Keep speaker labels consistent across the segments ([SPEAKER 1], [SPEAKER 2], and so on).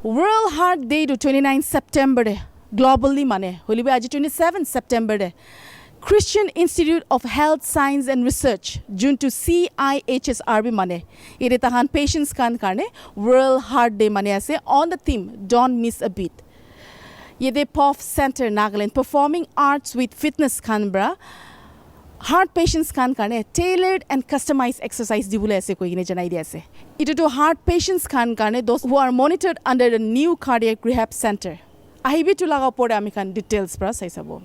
[SPEAKER 1] World Heart Day to 29 September de globally mane holibe aji 27 September de Christian Institute of Health Science and Research jun to Cihsr bi mane ire tahan patients kan karne World Heart Day mane ase on the theme don't miss a beat yede POF Center Nagaland performing arts with fitness kanbra heart patients kan karne tailored and customized exercise dibule ase koi gine janai di ase ito to heart patients kan karne those who are monitored under the new cardiac rehab center ahibi to laga pore ami kan details pra sai sabo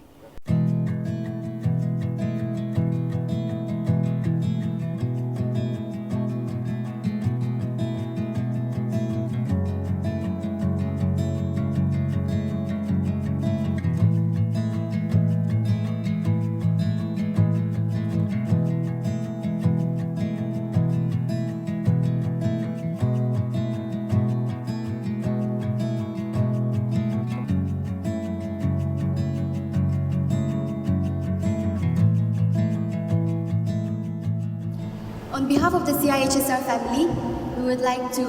[SPEAKER 2] On behalf of the Cihsr family, we would like to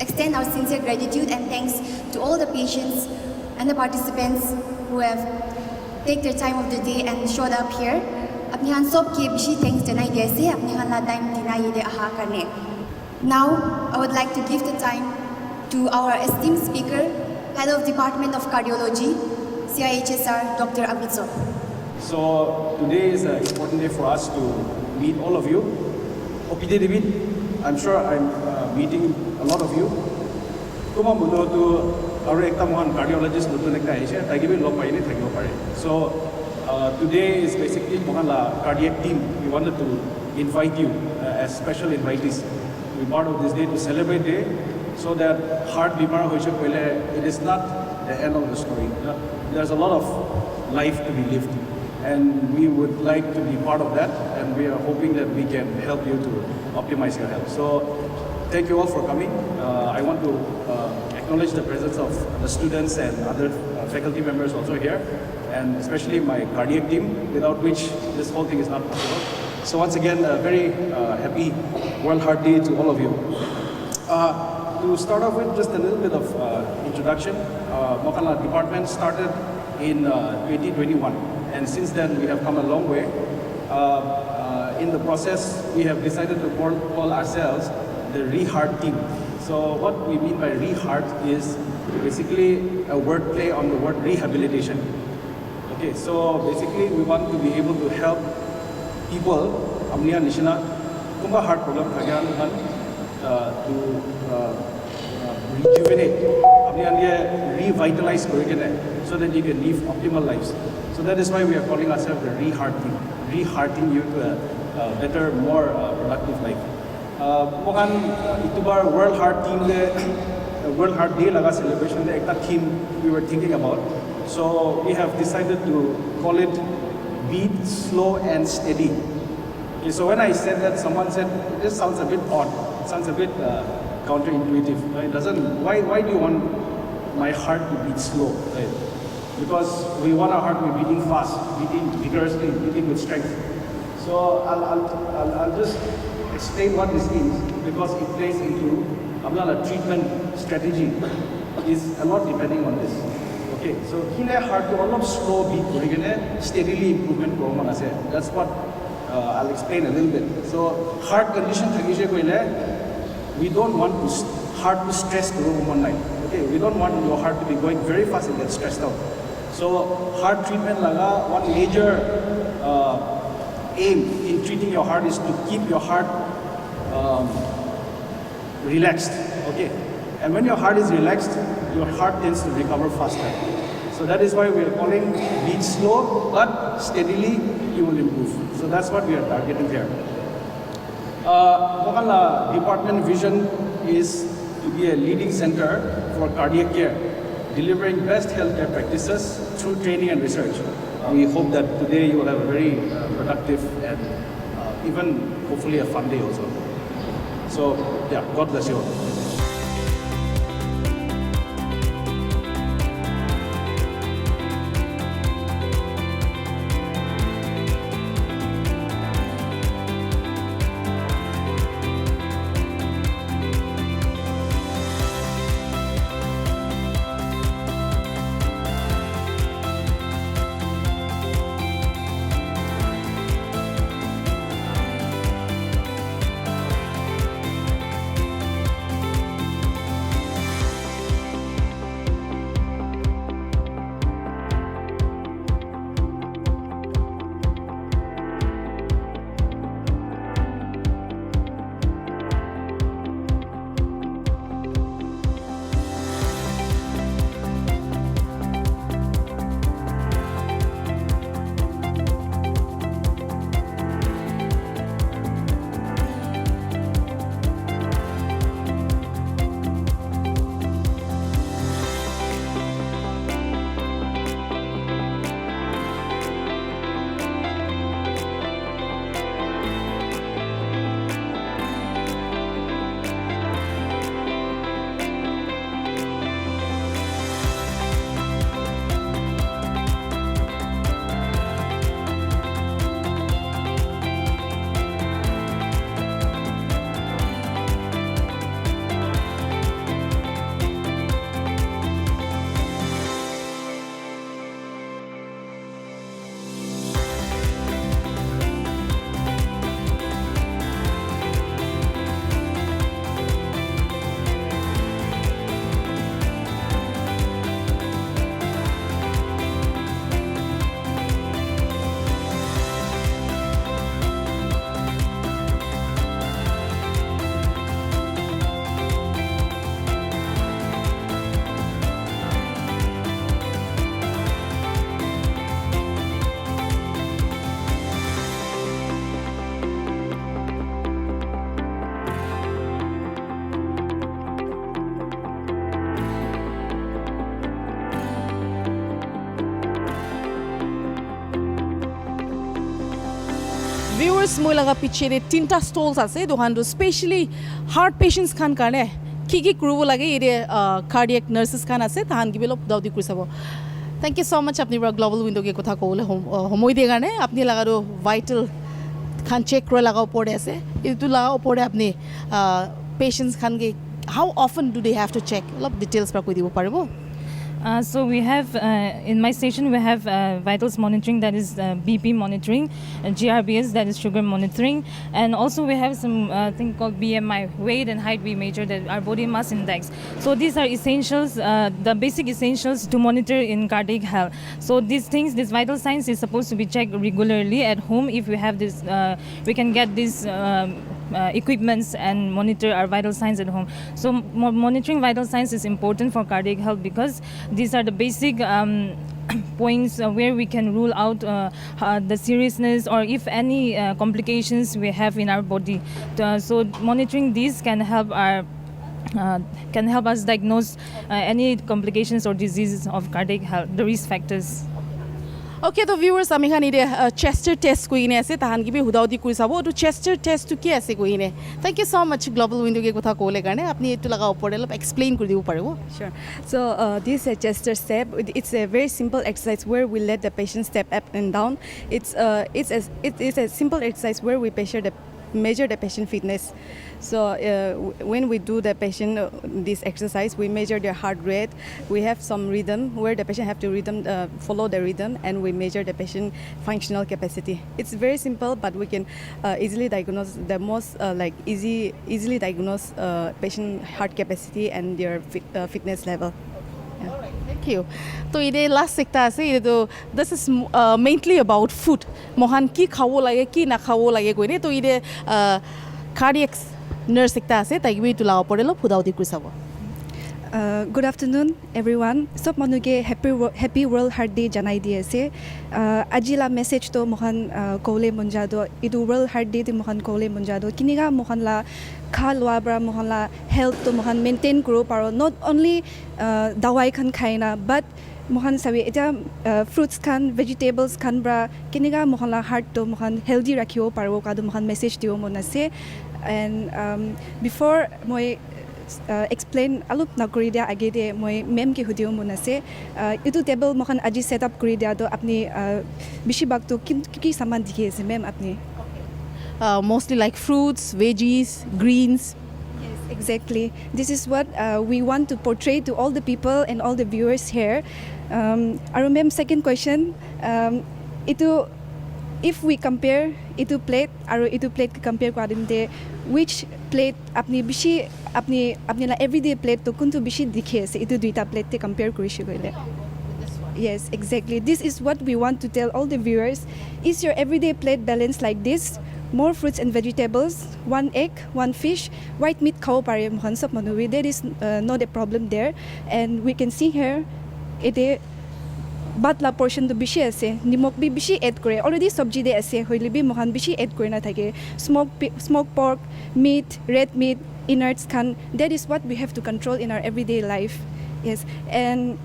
[SPEAKER 2] extend our sincere gratitude and thanks to all the patients and the participants who have taken their time of the day and showed up here. अपनी हान सब के बिशी thanks देना ही जैसे अपनी हान ला time देना ये दे आहा करने. Now, I would like to give the time to our esteemed speaker, Head of Department of Cardiology, Cihsr, Dr. Abitso.
[SPEAKER 3] So today is an important day for us to meet all of you. OPD David, I'm sure I'm meeting a lot of you. Kuma muno to our ektamohan cardiologist nutu nekta aise tagibi log paine thakibo pare. So today is basically mohanla cardiac team. We wanted to invite you as special invitees to be part of this day to celebrate day, so that heart bimar hoise koile it is not the end of the story. There's a lot of life to be lived. And we would like to be part of that, and we are hoping that we can help you to optimize your health. So thank you all for coming. I want to acknowledge the presence of the students and other faculty members also here, and especially my cardiac team, without which this whole thing is not possible. So once again, a very happy World Heart Day to all of you. To start off with, just a little bit of introduction. Mokala department started in 2021. And since then, we have come a long way. In the process, we have decided to call ourselves the Re-Heart team. So what we mean by Re-Heart is basically a wordplay on the word rehabilitation. Okay, so basically we want to be able to help people, amniya nishina, kumba heart problem to rejuvenate, revitalize so that you can live optimal lives. So that is why we are calling ourselves the Re-Heart team, re-hearting you to a better, more productive life. Mohan itubar World Heart team World Heart Day laga celebration de ekta theme we were thinking about. So we have decided to call it Beat Slow and Steady. Okay, so when I said that, someone said this sounds a bit odd. It sounds a bit counterintuitive. It doesn't. Why do you want my heart to beat slow? Right? Because we want our heart to be beating fast, beating vigorously, beating with strength. So I'll just explain what this means, because it plays into a treatment strategy is a lot depending on this. Okay, so kine heart to all of slow beat, steadily improvement program. That's what I'll explain a little bit. So heart condition, we don't want heart to stress one night. Okay, we don't want your heart to be going very fast and get stressed out. So heart treatment laga one major aim in treating your heart is to keep your heart relaxed. Okay, and when your heart is relaxed, your heart tends to recover faster. So that is why we are calling beat slow, but steadily you will improve. So that's what we are targeting here. Mokala department vision is to be a leading center for cardiac care, delivering best healthcare practices through training and research. We hope that today you will have a very productive and even hopefully a fun day also. So yeah, God bless you all.
[SPEAKER 1] viewers moi laga piche de tinta stalls ase dohan do specially heart patients khan karne ki kurubo lage ide cardiac nurses khan ase tahan gibelo daudi kuri sabo. Thank you so much apni bra global window ke kotha kole homoi de garne apni laga do vital khan check kora laga opore ase itu laga opore apni patients khan ge how often do they have to check lot details pra koi dibo paribo.
[SPEAKER 4] So we have in my station we have vitals monitoring, that is BP monitoring, GRBS, that is sugar monitoring, and also we have some thing called BMI, weight and height we measure, that our body mass index. So these are essentials, the basic essentials to monitor in cardiac health. So these things, this vital signs is supposed to be checked regularly at home. If we have this, we can get this equipments and monitor our vital signs at home. So monitoring vital signs is important for cardiac health because these are the basic points where we can rule out the seriousness or if any complications we have in our body. So monitoring these can help our can help us diagnose any complications or diseases of cardiac health, the risk factors.
[SPEAKER 1] Okay, the viewers, আমি খান ide Cihsr test কইনে আছে তাহান কিবি হুদাউদি কই সাবো তো Cihsr test to কি আছে কইনে. Thank you so much global window ke kotha kole karne apni etu laga opore lop explain kori dibo paribo.
[SPEAKER 5] Sure. So this Cihsr step, it's a very simple exercise where we let the patient step up and down. It is a simple exercise where we measure the patient fitness. So when we do the patient this exercise, we measure their heart rate. We have some rhythm where the patient have to follow the rhythm, and we measure the patient functional capacity. It's very simple, but we can easily diagnose the most easily diagnose patient heart capacity and their fitness level.
[SPEAKER 1] Thank you. So ide last sekta ase ide to this is mainly about food. Mohan ki khabo lage ki na khabo lage koine to ide cardiac nurse sekta ase tai gi tu laga pore lo phudaudi kuri sabo.
[SPEAKER 5] Good afternoon everyone. Sob manuge happy World Heart Day janai di ase. Ajila message to mohan kole monjado idu World Heart Day ti mohan kole monjado kiniga mohan la khalwa bra mohan la health to mohan maintain kuro paro, not only dawai khan khaina but mohan sabi eta fruits khan vegetables khan bra kiniga mohan la heart to mohan healthy rakhibo paro kadu mohan message dio mon ase. And before moi explain alup na kuri dia age de moi mem ki hudio mon ase itu table mohan aji set up kuri dia do apni bishi bag to ki saman dikhe ase mem apni
[SPEAKER 1] Mostly like fruits, veggies, greens.
[SPEAKER 5] Yes, exactly. This is what we want to portray to all the people and all the viewers here. I remember second question. If we compare itu plate aru itu plate ki compare kwadinte which plate apni la everyday plate to kuntu bishi dikhe ase itu duita plate te compare korishi goile. Yes, exactly. This is what we want to tell all the viewers. Is your everyday plate balanced like this? More fruits and vegetables, 1 egg, 1 fish, white meat khao pare mohan sob manu. There is not a problem there, and we can see here ite batla portion to bishi ase nimok bi bishi add kore already sabji de ase hoile bi mohan bishi add kore na thake smoked pork, meat, red meat, innards khan. That is what we have to control in our everyday life. Yes, and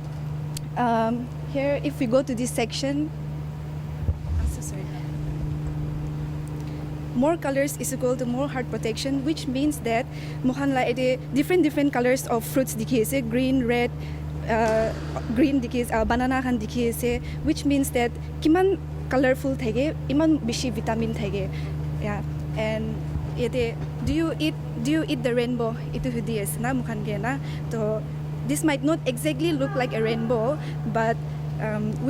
[SPEAKER 5] here if we go to this section, I'm so sorry. More colors is equal to more heart protection, which means that mohan la ede different colors of fruits dikhi ase, green, red, green dikhi banana khan dikhi ase, which means that kiman colorful thage iman bishi vitamin thage. Yeah, and ede do you eat the rainbow itu hudi ase na mukhan ge na to this might not exactly look like a rainbow, but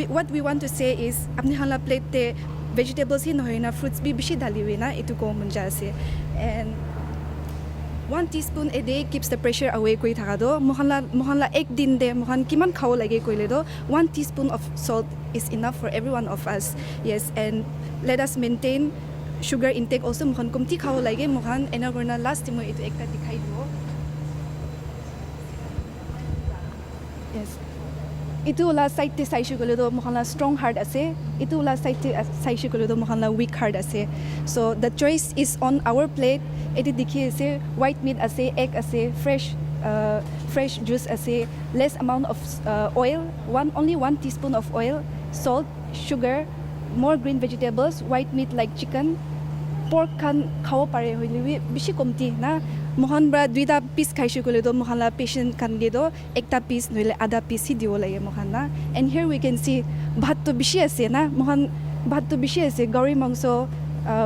[SPEAKER 5] what we want to say is apni hala plate te vegetables hi nohoy na fruits bi bishi daliwe na itu ko munja ase. And 1 teaspoon a day keeps the pressure away koi thaka do mohan la ek din de mohan kiman khao lage koile do 1 teaspoon of salt is enough for every one of us. Yes, and let us maintain sugar intake also mohan kumti khao lage mohan ena korna last time itu ekta dikhai do. Yes, itu la side te saishu kole do mohan la strong heart ase, itu la side te saishu kole do mohan la weak heart ase. So the choice is on our plate. Iti dikhi ase white meat ase, egg ase, fresh juice ase, less amount of oil, only 1 teaspoon of oil, salt, sugar, more green vegetables, white meat like chicken, pork khan khao pare hoile wi bishi komti na mohan bra duita piece khaishe kole do mohan la patient kan ge do ekta piece noile ada piece hi dio lage mohan na. And here we can see bhat to bishi ase na mohan bhat to bishi ase gauri mangso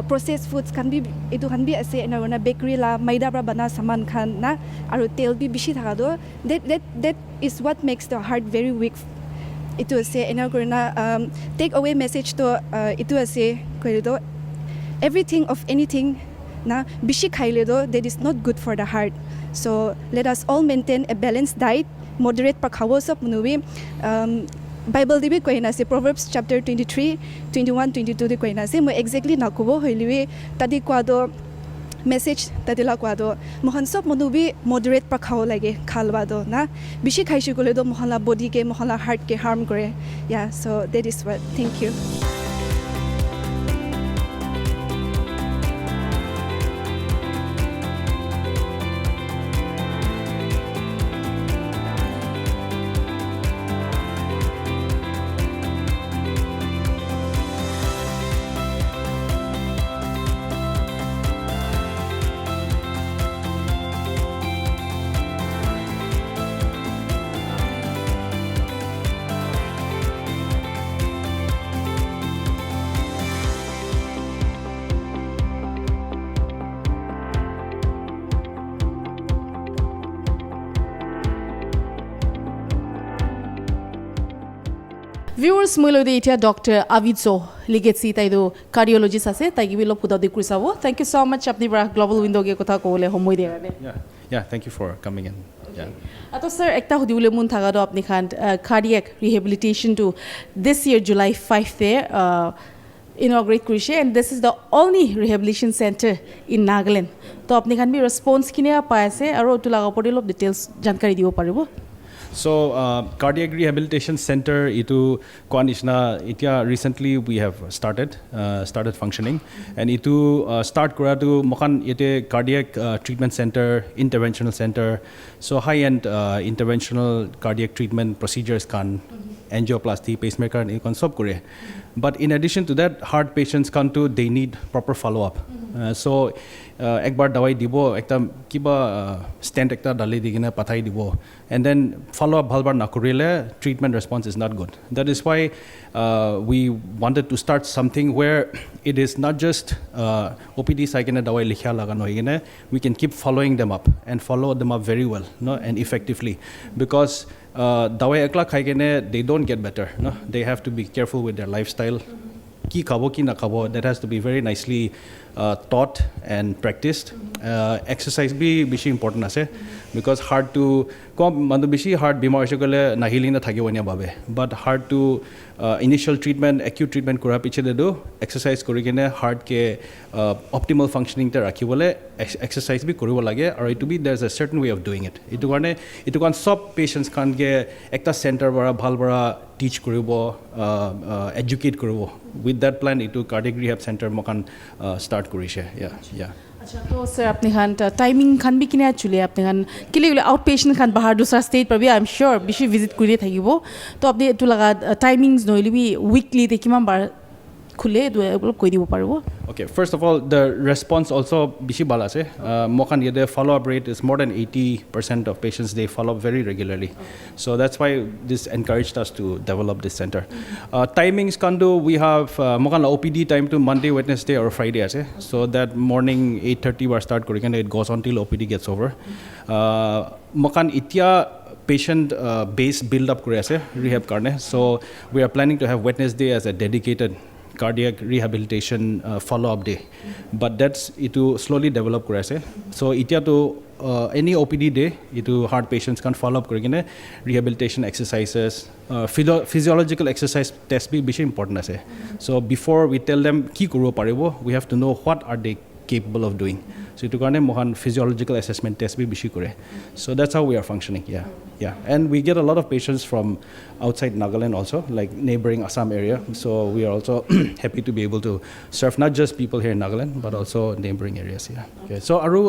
[SPEAKER 5] processed foods kan bi etu kan bi ase na bakery la maida bra bana saman khan na aru tel bi bishi thaka do that is what makes the heart very weak. Itu ase ena korina take away message to itu ase kore do everything of anything na bishi khaile do that is not good for the heart. So let us all maintain a balanced diet, moderate pa khawo sab munuwi Bible dibi koina se Proverbs chapter 23 21 22 de koina se mo exactly nakubo hoiliwi tadi kwado message tadila kwado mohan sob munuwi moderate pa khawo lage khalwa do na bishi khaishi kole do mohala body ke mohala heart ke harm kore. Yeah, so that is what. Thank you.
[SPEAKER 1] Viewers, Mulodi itia Dr. Avidso Ligetsi taido cardiologist ase taigi bilo puda dikusavo. Thank you so much apni bra global window ge kotha kole homoi de.
[SPEAKER 6] Yeah, thank you for coming in. Yeah.
[SPEAKER 1] Ato sir ekta hudibule mun thaga do apni khan cardiac rehabilitation to this year July 5 there inaugurate kurishe, and this is the only rehabilitation center in Nagaland. To apni khan bi response kine pa ase aro tu laga pori lop details jankari dibo paribo.
[SPEAKER 6] So cardiac rehabilitation center itu Kwanishna itia recently we have started functioning, and itu start kora tu mokan ite cardiac treatment center, interventional center, so high end interventional cardiac treatment procedures kan angioplasty, pacemaker and ikon sob kore. But in addition to that, heart patients kan tu they need proper follow up. So ekbar dawai dibo ekta kiba stent ekta dali digina pathai dibo, and then follow up bhalbar nakurile treatment response is not good. That is why we wanted to start something where it is not just OPD saikena dawai likhya lagano higine, we can keep following them up and follow them up very well, no, and effectively, because dawai ekla khaigene they don't get better, no, they have to be careful with their lifestyle. Ki khabo ki na khabo, that has to be very nicely taught and practiced. Exercise bi bishi important ase, because hard to mandu bishi hard bimar shekole nahili na thage wanya babe, but hard to initial treatment, acute treatment kura piche de do exercise kori kene heart ke optimal functioning te rakhibole exercise bi koribo lage, or it to be there's a certain way of doing it. Itu karone itu kan sob patients kan ge ekta center bara bhal bara teach koribo, educate koribo. With that plan itu cardiac rehab center mokan start korishe. Yeah.
[SPEAKER 1] अच्छा तो sir अपने Khan timing Khan भी किने चुले अपने खान किले उले out patient Khan बाहर दूसरा स्टेट पर भी आई एम श्योर बिशी विजिट करिए थाकी वो तो अपने तो लगा टाइमिंग्स नोइली भी वीकली देखी मां बार खुले तो कोई दिवो पारो वो.
[SPEAKER 6] Okay, first of all, the response also bishi bala se. Mokan yede follow up rate is more than 80% of patients they follow up very regularly. So that's why this encouraged us to develop this center. Timings kandu we have mokan la OPD time to Monday, Wednesday or Friday ase. So that morning 8:30 we start kori and it goes on till OPD gets over. Mokan itya patient base build up kori ase rehab karne. So we are planning to have Wednesday as a dedicated cardiac rehabilitation follow-up day, but that's itu slowly develop kore ase. So itia to any OPD day itu heart patients can follow up kore kine rehabilitation exercises, physiological exercise test bi bishi important ase. So before we tell them ki kuro paribo, we have to know what are they capable of doing. So itu karone mohan physiological assessment test bi bishi kore. So that's how we are functioning. Yeah, and we get a lot of patients from outside Nagaland also, like neighboring Assam area. So we are also happy to be able to serve not just people here in Nagaland, but also neighboring areas. Yeah. Okay. So Aru,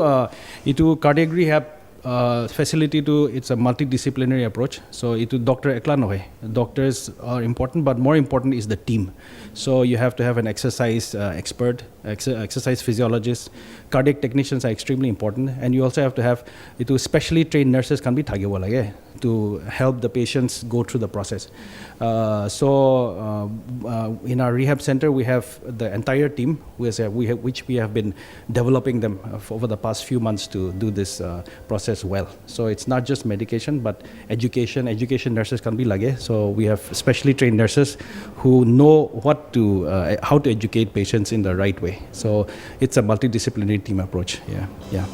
[SPEAKER 6] itu cardiac rehab facility to it's a multidisciplinary approach. So it doctor ekla nohe. Doctors are important, but more important is the team. So you have to have an exercise expert, exercise physiologist, cardiac technicians are extremely important, and you also have to have it specially trained nurses can be thagibo lage to help the patients go through the process. In our rehab center, we have the entire team, which we have been developing them over the past few months to do this process well. So it's not just medication, but education nurses can be lage. So we have specially trained nurses who know how to educate patients in the right way. So it's a multidisciplinary team approach. Yeah.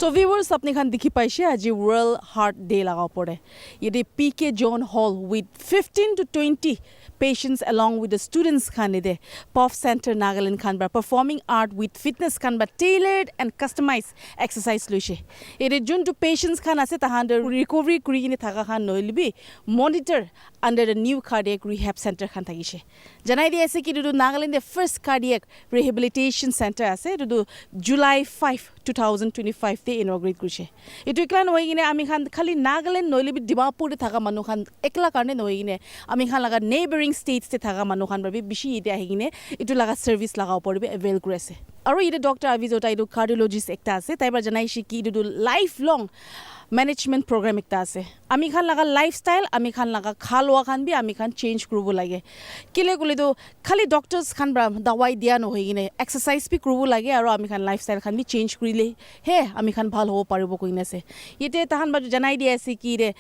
[SPEAKER 1] So viewers, apne khan dikhi paise aji World Heart Day laga pore. Yede PK John Hall with 15 to 20 patients along with the students khan ide POF Center Nagaland khan ba performing art with fitness khan ba tailored and customized exercise loise. Yede jun to patients khan ase tahan recovery kuri kine thaka khan noilibi monitor under the new cardiac rehab center khan thagise. Janai di ase ki dudu Nagaland the first cardiac rehabilitation center ase dudu July 5 2025 te inaugurate kurise. Itu ikla noi gine ami khan khali Nagaland noilibi Dimapur te thaka manu khan ekla karne noi gine ami khan laga neighboring states te thaka manu khan babi bishi ide ahi gine itu laga service laga poribe avail kurese. Aro ide Dr. Avizota idu cardiologist ekta ase taibar janai shi ki idu lifelong management program ekta ase. Ami khan laga lifestyle ami khan laga khalwa khan bi ami khan change kurubo lage. Kile gule do khali doctors khan bra dawai dia no hoigine exercise bi kurubo lage aro ami khan lifestyle khan bi change kurile he ami khan bhal hobo paribo koine se. Yete tahan ba janai dia ase ki re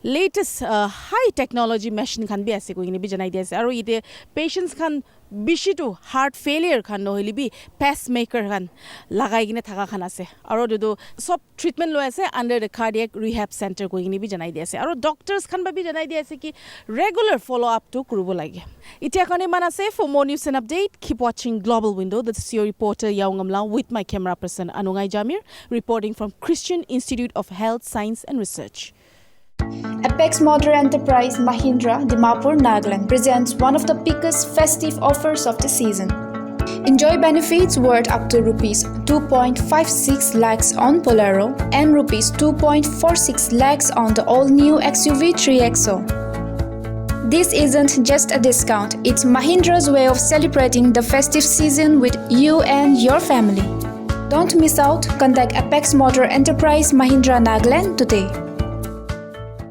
[SPEAKER 1] latest high technology machine khan bi ase koine bi janai dia ase aro ite patients khan bishi to heart failure khan no holi bi pacemaker khan lagai gine thaka khan ase aro do sob treatment lo ase under the cardiac rehab center going ni bi janai di ase aro doctors khan ba bi janai di ase ki regular follow up to kurubo lage itia kane mana se for more news and update keep watching Global Window. This is your reporter Yaungamla with my camera person Anungai Jamir reporting from Christian Institute of Health Science and Research.
[SPEAKER 7] Apex Motor Enterprise Mahindra, Dimapur, Nagaland presents one of the biggest festive offers of the season. Enjoy benefits worth up to Rs 2.56 lakhs on Bolero and Rs 2.46 lakhs on the all-new XUV 3XO. This isn't just a discount, it's Mahindra's way of celebrating the festive season with you and your family. Don't miss out, contact Apex Motor Enterprise Mahindra Nagaland today.